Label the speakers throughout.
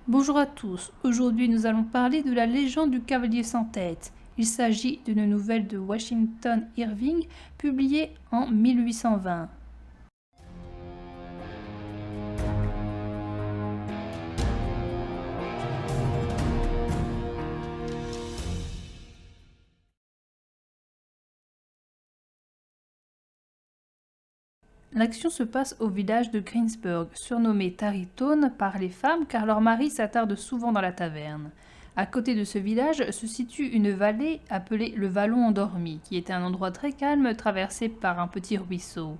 Speaker 1: Bonjour à tous, aujourd'hui nous allons parler de la légende du cavalier sans tête. Il s'agit d'une nouvelle de Washington Irving publiée en 1820. L'action se passe au village de Greensburg, surnommé Tarrytown par les femmes car leurs maris s'attardent souvent dans la taverne. À côté de ce village se situe une vallée appelée le Vallon endormi, qui était un endroit très calme traversé par un petit ruisseau.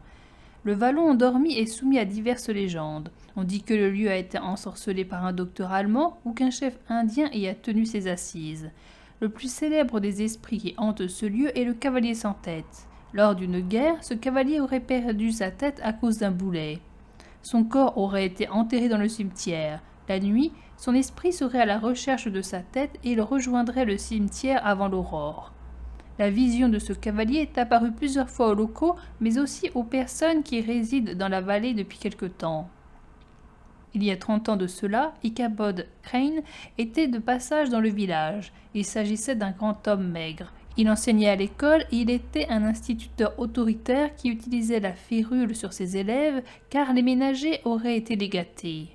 Speaker 1: Le Vallon endormi est soumis à diverses légendes. On dit que le lieu a été ensorcelé par un docteur allemand ou qu'un chef indien y a tenu ses assises. Le plus célèbre des esprits qui hantent ce lieu est le cavalier sans tête. Lors d'une guerre, ce cavalier aurait perdu sa tête à cause d'un boulet. Son corps aurait été enterré dans le cimetière. La nuit, son esprit serait à la recherche de sa tête et il rejoindrait le cimetière avant l'aurore. La vision de ce cavalier est apparue plusieurs fois aux locaux, mais aussi aux personnes qui résident dans la vallée depuis quelque temps. Il y a 30 ans de cela, Ichabod Crane était de passage dans le village. Il s'agissait d'un grand homme maigre. Il enseignait à l'école et il était un instituteur autoritaire qui utilisait la férule sur ses élèves car les ménagers auraient été les gâtés.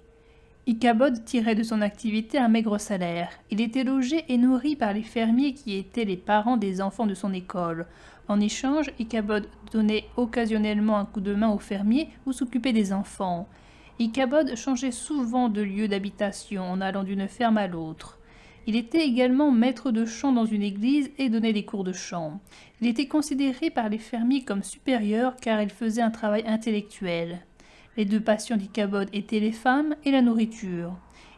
Speaker 1: Ichabod tirait de son activité un maigre salaire. Il était logé et nourri par les fermiers qui étaient les parents des enfants de son école. En échange, Ichabod donnait occasionnellement un coup de main aux fermiers ou s'occupait des enfants. Ichabod changeait souvent de lieu d'habitation en allant d'une ferme à l'autre. Il était également maître de chant dans une église et donnait des cours de chant. Il était considéré par les fermiers comme supérieur car il faisait un travail intellectuel. Les deux passions d'Ichabod étaient les femmes et la nourriture.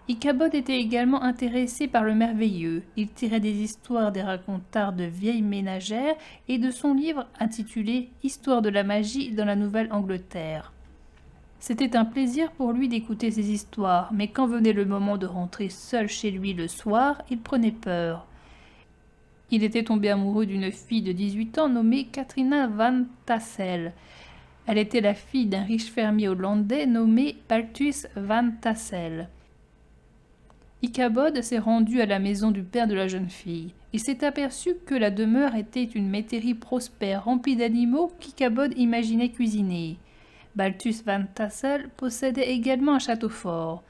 Speaker 1: Ichabod était également intéressé par le merveilleux. Il tirait des histoires des racontars de vieilles ménagères et de son livre intitulé Histoire de la magie dans la Nouvelle-Angleterre. C'était un plaisir pour lui d'écouter ces histoires, mais quand venait le moment de rentrer seul chez lui le soir, il prenait peur. Il était tombé amoureux d'une fille de 18 ans nommée Katrina van Tassel. Elle était la fille d'un riche fermier hollandais nommé Balthus van Tassel. Ichabod s'est rendu à la maison du père de la jeune fille. Il s'est aperçu que la demeure était une métairie prospère remplie d'animaux qu'Ichabod imaginait cuisiner. Balthus van Tassel possédait également un château fort.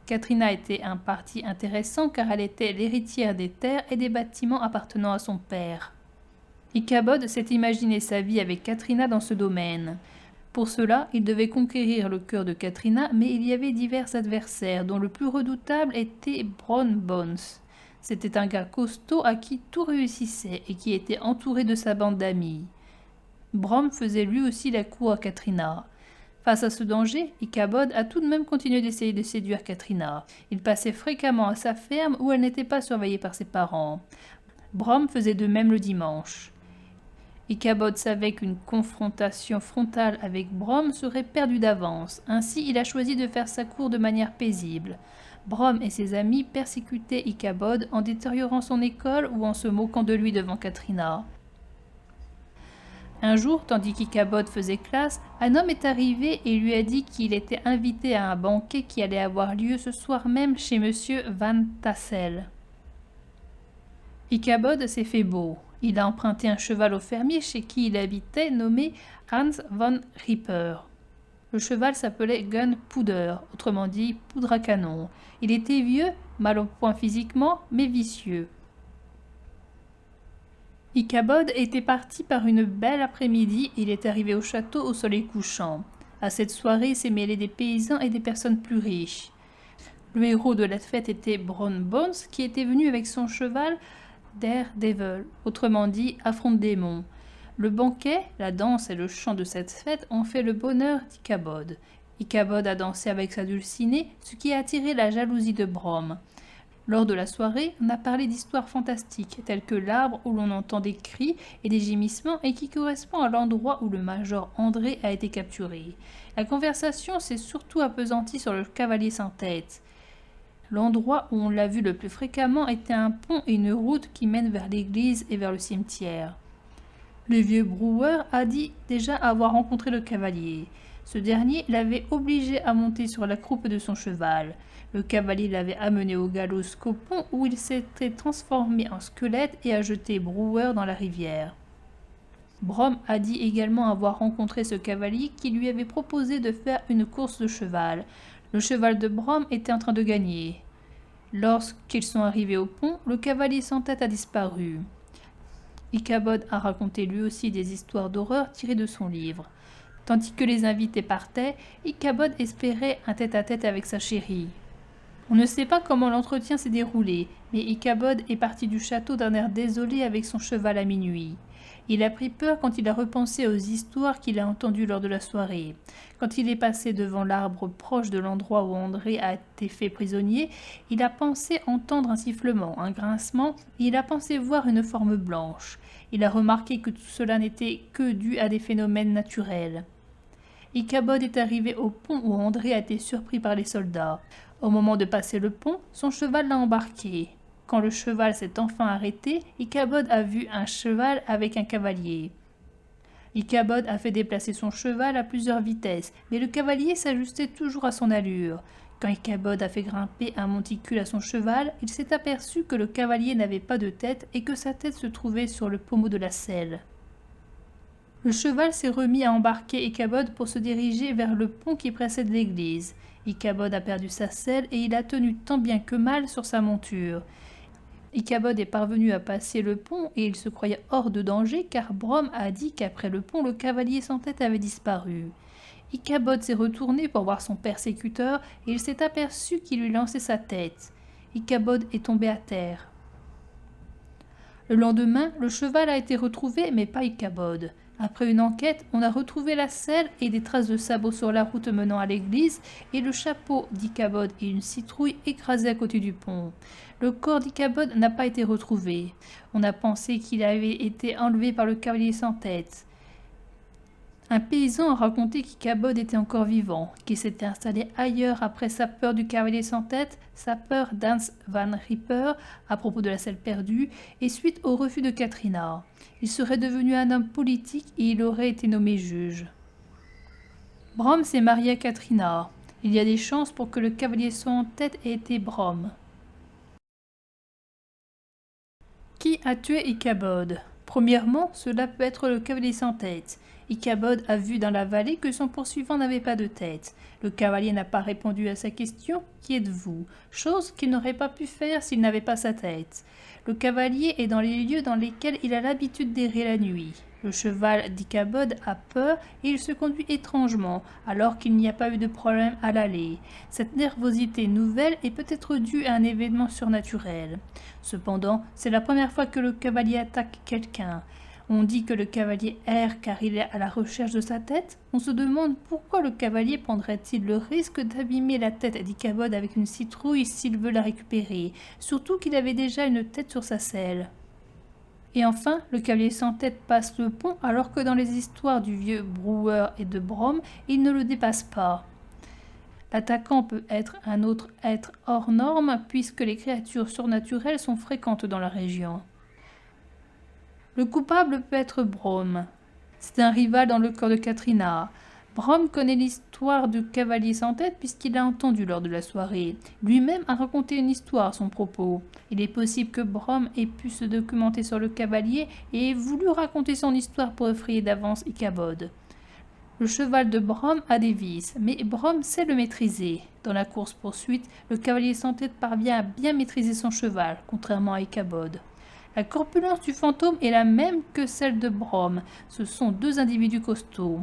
Speaker 1: Katrina était un parti intéressant car elle était l'héritière des terres et des bâtiments appartenant à son père. Ichabod s'est imaginé sa vie avec Katrina dans ce domaine. Pour cela, il devait conquérir le cœur de Katrina, mais il y avait divers adversaires, dont le plus redoutable était Bron Bones. C'était un gars costaud à qui tout réussissait et qui était entouré de sa bande d'amis. Brom faisait lui aussi la cour à Katrina. Face à ce danger, Ichabod a tout de même continué d'essayer de séduire Katrina. Il passait fréquemment à sa ferme où elle n'était pas surveillée par ses parents. Brom faisait de même le dimanche. Ichabod savait qu'une confrontation frontale avec Brom serait perdue d'avance. Ainsi, il a choisi de faire sa cour de manière paisible. Brom et ses amis persécutaient Ichabod en détériorant son école ou en se moquant de lui devant Katrina. Un jour, tandis qu'Ichabod faisait classe, un homme est arrivé et lui a dit qu'il était invité à un banquet qui allait avoir lieu ce soir même chez monsieur Van Tassel. Ichabod s'est fait beau. Il a emprunté un cheval au fermier chez qui il habitait, nommé Hans von Ripper. Le cheval s'appelait Gunpowder, autrement dit poudre à canon. Il était vieux, mal au point physiquement, mais vicieux. Ichabod était parti par une belle après-midi et il est arrivé au château au soleil couchant. À cette soirée s'est mêlé des paysans et des personnes plus riches. Le héros de la fête était Bron Bones qui était venu avec son cheval Daredevil, autrement dit affront démon. Le banquet, la danse et le chant de cette fête ont fait le bonheur d'Ichabod. Ichabod a dansé avec sa dulcinée, ce qui a attiré la jalousie de Brom. Lors de la soirée, on a parlé d'histoires fantastiques, telles que l'arbre où l'on entend des cris et des gémissements et qui correspond à l'endroit où le major André a été capturé. La conversation s'est surtout appesantie sur le cavalier sans tête. L'endroit où on l'a vu le plus fréquemment était un pont et une route qui mènent vers l'église et vers le cimetière. Le vieux Brewer a dit déjà avoir rencontré le cavalier. Ce dernier l'avait obligé à monter sur la croupe de son cheval. Le cavalier l'avait amené au galop jusqu'au pont où il s'était transformé en squelette et a jeté Brewer dans la rivière. Brom a dit également avoir rencontré ce cavalier qui lui avait proposé de faire une course de cheval. Le cheval de Brom était en train de gagner. Lorsqu'ils sont arrivés au pont, le cavalier sans tête a disparu. Ichabod a raconté lui aussi des histoires d'horreur tirées de son livre. Tandis que les invités partaient, Ichabod espérait un tête-à-tête avec sa chérie. On ne sait pas comment l'entretien s'est déroulé, mais Ichabod est parti du château d'un air désolé avec son cheval à minuit. Il a pris peur quand il a repensé aux histoires qu'il a entendues lors de la soirée. Quand il est passé devant l'arbre proche de l'endroit où André a été fait prisonnier, il a pensé entendre un sifflement, un grincement, et il a pensé voir une forme blanche. Il a remarqué que tout cela n'était que dû à des phénomènes naturels. Ichabod est arrivé au pont où André a été surpris par les soldats. Au moment de passer le pont, son cheval l'a embarqué. Quand le cheval s'est enfin arrêté, Ichabod a vu un cheval avec un cavalier. Ichabod a fait déplacer son cheval à plusieurs vitesses, mais le cavalier s'ajustait toujours à son allure. Quand Ichabod a fait grimper un monticule à son cheval, il s'est aperçu que le cavalier n'avait pas de tête et que sa tête se trouvait sur le pommeau de la selle. Le cheval s'est remis à embarquer Ichabod pour se diriger vers le pont qui précède l'église. Ichabod a perdu sa selle et il a tenu tant bien que mal sur sa monture. Ichabod est parvenu à passer le pont et il se croyait hors de danger car Brom a dit qu'après le pont le cavalier sans tête avait disparu. Ichabod s'est retourné pour voir son persécuteur et il s'est aperçu qu'il lui lançait sa tête. Ichabod est tombé à terre. Le lendemain, le cheval a été retrouvé mais pas Ichabod. Après une enquête, on a retrouvé la selle et des traces de sabots sur la route menant à l'église et le chapeau d'Ichabod et une citrouille écrasée à côté du pont. Le corps d'Ichabod n'a pas été retrouvé. On a pensé qu'il avait été enlevé par le cavalier sans tête. Un paysan a raconté qu'Ichabod était encore vivant, qu'il s'était installé ailleurs après sa peur du cavalier sans tête, sa peur d'Hans van Ripper à propos de la selle perdue et suite au refus de Katrina. Il serait devenu un homme politique et il aurait été nommé juge. Brom s'est marié à Katrina. Il y a des chances pour que le cavalier sans tête ait été Brom. Qui a tué Ichabod? Premièrement, cela peut être le cavalier sans tête. Ichabod a vu dans la vallée que son poursuivant n'avait pas de tête. Le cavalier n'a pas répondu à sa question « Qui êtes-vous ?» chose qu'il n'aurait pas pu faire s'il n'avait pas sa tête. Le cavalier est dans les lieux dans lesquels il a l'habitude d'errer la nuit. Le cheval d'Ichabod a peur et il se conduit étrangement, alors qu'il n'y a pas eu de problème à l'aller. Cette nervosité nouvelle est peut-être due à un événement surnaturel. Cependant, c'est la première fois que le cavalier attaque quelqu'un. On dit que le cavalier erre car il est à la recherche de sa tête. On se demande pourquoi le cavalier prendrait-il le risque d'abîmer la tête d'Ichabod avec une citrouille s'il veut la récupérer, surtout qu'il avait déjà une tête sur sa selle. Et enfin, le cavalier sans tête passe le pont alors que dans les histoires du vieux Brewer et de Brom, il ne le dépasse pas. L'attaquant peut être un autre être hors norme puisque les créatures surnaturelles sont fréquentes dans la région. Le coupable peut être Brom. C'est un rival dans le corps de Katrina. Brom connaît l'histoire du cavalier sans tête puisqu'il l'a entendu lors de la soirée. Lui-même a raconté une histoire à son propos. Il est possible que Brom ait pu se documenter sur le cavalier et ait voulu raconter son histoire pour effrayer d'avance Ichabod. Le cheval de Brom a des vices, mais Brom sait le maîtriser. Dans la course-poursuite, le cavalier sans tête parvient à bien maîtriser son cheval, contrairement à Ichabod. La corpulence du fantôme est la même que celle de Brom. Ce sont deux individus costauds.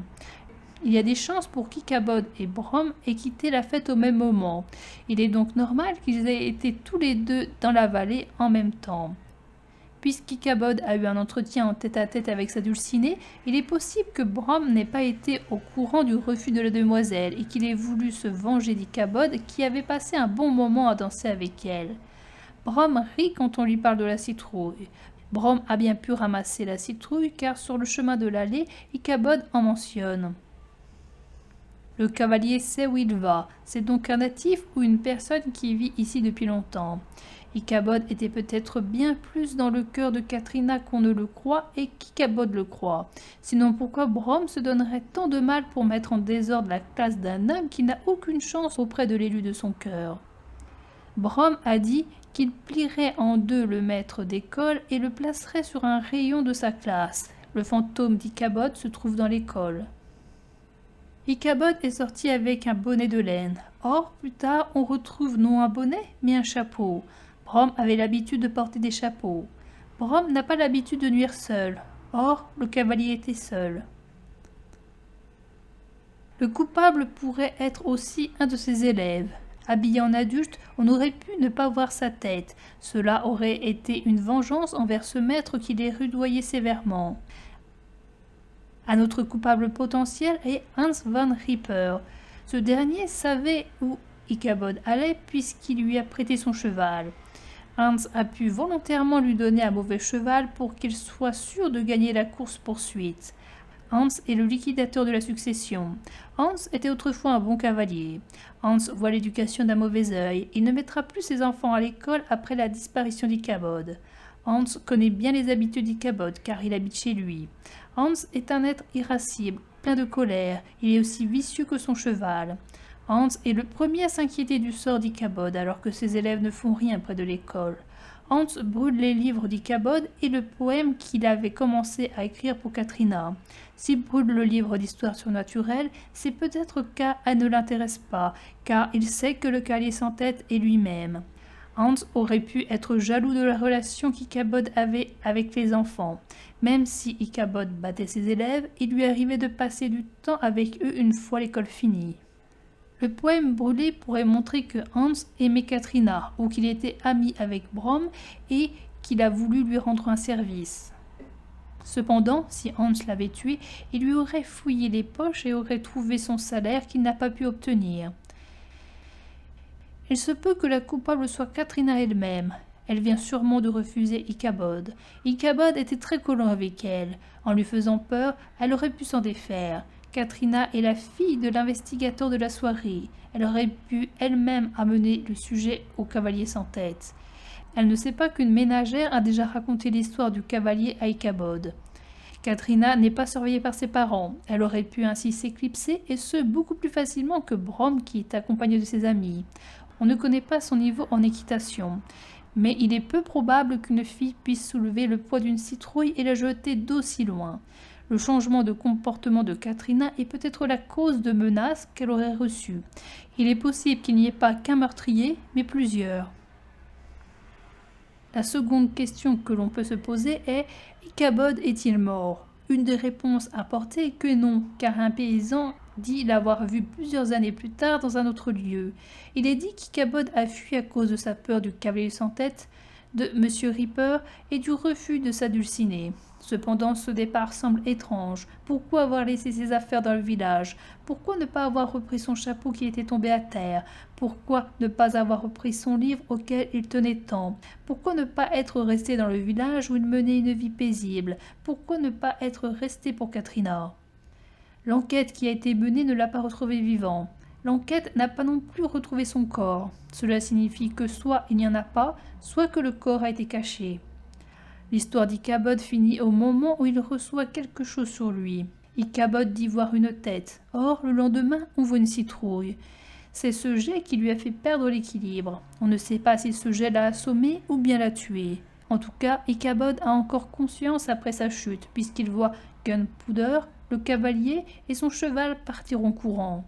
Speaker 1: Il y a des chances pour qu'Ichabod et Brom aient quitté la fête au même moment. Il est donc normal qu'ils aient été tous les deux dans la vallée en même temps. Puisqu'Ichabod a eu un entretien en tête-à-tête avec sa dulcinée, il est possible que Brom n'ait pas été au courant du refus de la demoiselle et qu'il ait voulu se venger d'Ichabod qui avait passé un bon moment à danser avec elle. Brom rit quand on lui parle de la citrouille. Brom a bien pu ramasser la citrouille car sur le chemin de l'allée, Ichabod en mentionne. Le cavalier sait où il va. C'est donc un natif ou une personne qui vit ici depuis longtemps. Ichabod était peut-être bien plus dans le cœur de Katrina qu'on ne le croit et qu'Ichabod le croit. Sinon pourquoi Brom se donnerait tant de mal pour mettre en désordre la classe d'un homme qui n'a aucune chance auprès de l'élu de son cœur? Brom a dit qu'il plierait en deux le maître d'école et le placerait sur un rayon de sa classe. Le fantôme d'Ichabod se trouve dans l'école. Ichabod est sorti avec un bonnet de laine. Or, plus tard, on retrouve non un bonnet, mais un chapeau. Brom avait l'habitude de porter des chapeaux. Brom n'a pas l'habitude de nuire seul. Or, le cavalier était seul. Le coupable pourrait être aussi un de ses élèves. Habillé en adulte, on aurait pu ne pas voir sa tête. Cela aurait été une vengeance envers ce maître qui les rudoyait sévèrement. Un autre coupable potentiel est Hans van Ripper. Ce dernier savait où Ichabod allait puisqu'il lui a prêté son cheval. Hans a pu volontairement lui donner un mauvais cheval pour qu'il soit sûr de gagner la course-poursuite. Hans est le liquidateur de la succession. Hans était autrefois un bon cavalier. Hans voit l'éducation d'un mauvais œil. Il ne mettra plus ses enfants à l'école après la disparition d'Ichabod. Hans connaît bien les habitudes d'Ichabod car il habite chez lui. Hans est un être irascible, plein de colère. Il est aussi vicieux que son cheval. Hans est le premier à s'inquiéter du sort d'Ichabod alors que ses élèves ne font rien près de l'école. Hans brûle les livres d'Ichabod et le poème qu'il avait commencé à écrire pour Katrina. S'il brûle le livre d'histoire surnaturelle, c'est peut-être car elle ne l'intéresse pas, car il sait que le cavalier sans tête est lui-même. Hans aurait pu être jaloux de la relation qu'Ichabod avait avec les enfants. Même si Ichabod battait ses élèves, il lui arrivait de passer du temps avec eux une fois l'école finie. Le poème brûlé pourrait montrer que Hans aimait Katrina, ou qu'il était ami avec Brom et qu'il a voulu lui rendre un service. Cependant, si Hans l'avait tué, il lui aurait fouillé les poches et aurait trouvé son salaire qu'il n'a pas pu obtenir. Il se peut que la coupable soit Katrina elle-même. Elle vient sûrement de refuser Ichabod. Ichabod était très collant avec elle. En lui faisant peur, elle aurait pu s'en défaire. Katrina est la fille de l'investigateur de la soirée. Elle aurait pu elle-même amener le sujet au cavalier sans tête. Elle ne sait pas qu'une ménagère a déjà raconté l'histoire du cavalier à Ichabod. Katrina n'est pas surveillée par ses parents. Elle aurait pu ainsi s'éclipser, et ce beaucoup plus facilement que Brom qui est accompagné de ses amis. On ne connaît pas son niveau en équitation, mais il est peu probable qu'une fille puisse soulever le poids d'une citrouille et la jeter d'aussi loin. Le changement de comportement de Katrina est peut-être la cause de menaces qu'elle aurait reçues. Il est possible qu'il n'y ait pas qu'un meurtrier, mais plusieurs. La seconde question que l'on peut se poser est « Ichabod est-il mort ?» Une des réponses apportées est que non, car un paysan dit l'avoir vu plusieurs années plus tard dans un autre lieu. Il est dit qu'Ichabod a fui à cause de sa peur du cavalier sans tête, de M. Ripper et du refus de s'adulciner. Cependant, ce départ semble étrange. Pourquoi avoir laissé ses affaires dans le village? Pourquoi ne pas avoir repris son chapeau qui était tombé à terre? Pourquoi ne pas avoir repris son livre auquel il tenait tant? Pourquoi ne pas être resté dans le village où il menait une vie paisible? Pourquoi ne pas être resté pour Katrina? L'enquête qui a été menée ne l'a pas retrouvé vivant. L'enquête n'a pas non plus retrouvé son corps. Cela signifie que soit il n'y en a pas, soit que le corps a été caché. L'histoire d'Ichabod finit au moment où il reçoit quelque chose sur lui. Ichabod dit voir une tête. Or, le lendemain, on voit une citrouille. C'est ce jet qui lui a fait perdre l'équilibre. On ne sait pas si ce jet l'a assommé ou bien l'a tué. En tout cas, Ichabod a encore conscience après sa chute, puisqu'il voit Gunpowder, le cavalier et son cheval partir en courant.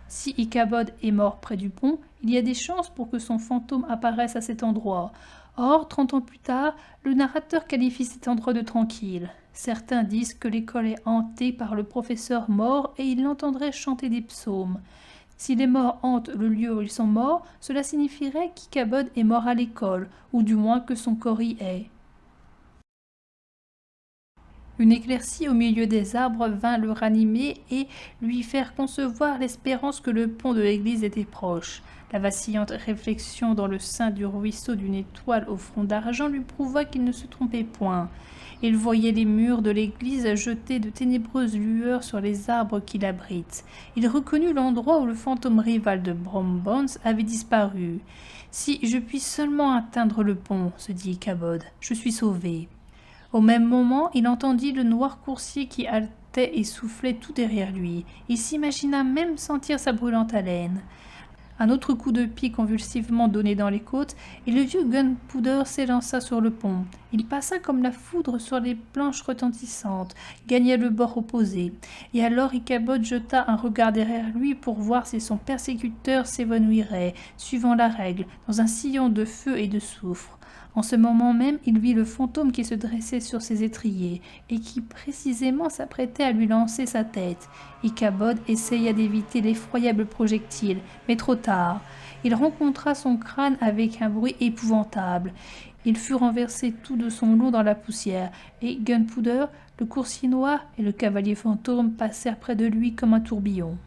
Speaker 1: Si Ichabod est mort près du pont, il y a des chances pour que son fantôme apparaisse à cet endroit. Or, 30 ans plus tard, le narrateur qualifie cet endroit de tranquille. Certains disent que l'école est hantée par le professeur mort et il l'entendrait chanter des psaumes. Si les morts hantent le lieu où ils sont morts, cela signifierait qu'Ichabod est mort à l'école, ou du moins que son corps y est. Une éclaircie au milieu des arbres vint le ranimer et lui faire concevoir l'espérance que le pont de l'église était proche. La vacillante réflexion dans le sein du ruisseau d'une étoile au front d'argent lui prouva qu'il ne se trompait point. Il voyait les murs de l'église jeter de ténébreuses lueurs sur les arbres qui l'abritent. Il reconnut l'endroit où le fantôme rival de Brom Bones avait disparu. « Si je puis seulement atteindre le pont, se dit Ichabod, je suis sauvé. » Au même moment, il entendit le noir coursier qui haletait et soufflait tout derrière lui. Il s'imagina même sentir sa brûlante haleine. Un autre coup de pied convulsivement donné dans les côtes, et le vieux Gunpowder s'élança sur le pont. Il passa comme la foudre sur les planches retentissantes, gagna le bord opposé, et alors Ichabod jeta un regard derrière lui pour voir si son persécuteur s'évanouirait, suivant la règle, dans un sillon de feu et de soufre. En ce moment même, il vit le fantôme qui se dressait sur ses étriers, et qui précisément s'apprêtait à lui lancer sa tête. Ichabod essaya d'éviter l'effroyable projectile, mais trop tard. Il rencontra son crâne avec un bruit épouvantable. Il fut renversé tout de son long dans la poussière, et Gunpowder, le coursier noir et le cavalier fantôme passèrent près de lui comme un tourbillon.